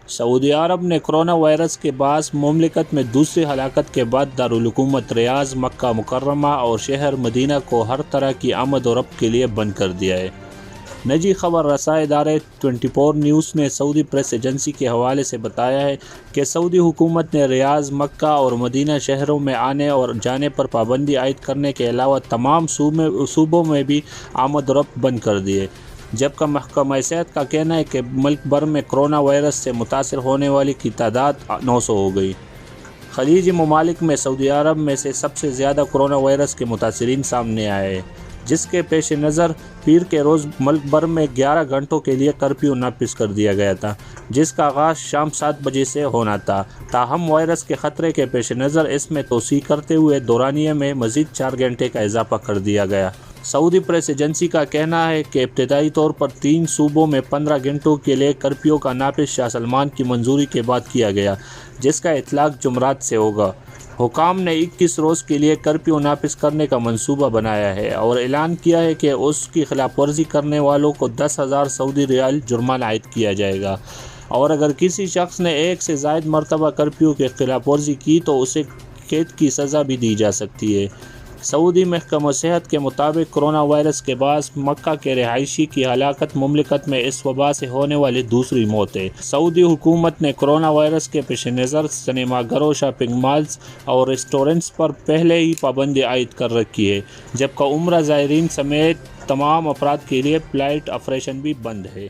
سعودی عرب نے corona virus کے باعث مملکت میں دوسری ہلاکت کے بعد دارالحکومت ریاض، مکہ مکرمہ اور شہر مدینہ کو ہر طرح کی آمد و رفت کے لیے بند کر دیا ہے۔ نجی خبر رساں ادارے 24 نیوز نے سعودی پریس ایجنسی کے حوالے سے بتایا ہے کہ سعودی حکومت نے ریاض، مکہ اور مدینہ شہروں میں آنے اور جانے پر پابندی عائد کرنے کے علاوہ تمام صوبوں میں بھی آمد و رفت بند کر دی ہے، جبکہ محکمہ صحت کا کہنا ہے کہ ملک بھر میں کرونا وائرس سے متاثر ہونے والی کی تعداد 900 ہو گئی۔ خلیجی ممالک میں سعودی عرب میں سے سب سے زیادہ کرونا وائرس کے متاثرین سامنے آئے ہیں، جس کے پیش نظر پیر کے روز ملک بھر میں 11 گھنٹوں کے لیے کرفیو نافذ کر دیا گیا تھا، جس کا آغاز شام 7 بجے سے ہونا تھا۔ تاہم وائرس کے خطرے کے پیش نظر اس میں توسیع کرتے ہوئے دورانیے میں مزید 4 گھنٹے کا اضافہ کر دیا گیا۔ سعودی پریس ایجنسی کا کہنا ہے کہ ابتدائی طور پر 3 صوبوں میں 15 گھنٹوں کے لیے کرفیو کا نافذ شاہ سلمان کی منظوری کے بعد کیا گیا، جس کا اطلاق جمعرات سے ہوگا۔ حکام نے 21 روز کے لیے کرفیو نافذ کرنے کا منصوبہ بنایا ہے اور اعلان کیا ہے کہ اس کی خلاف ورزی کرنے والوں کو 10,000 سعودی ریال جرمانہ عائد کیا جائے گا، اور اگر کسی شخص نے 1 سے زائد مرتبہ کرفیو کی خلاف ورزی کی تو اسے قید کی سزا بھی دی جا سکتی ہے۔ سعودی محکمہ صحت کے مطابق کرونا وائرس کے باعث مکہ کے رہائشی کی ہلاکت مملکت میں اس وبا سے ہونے والی دوسری موت ہے۔ سعودی حکومت نے کرونا وائرس کے پیش نظر سنیما گھروں، شاپنگ مالز اور ریسٹورنٹس پر پہلے ہی پابندی عائد کر رکھی ہے، جبکہ عمرہ زائرین سمیت تمام افراد کے لیے فلائٹ آپریشن بھی بند ہے۔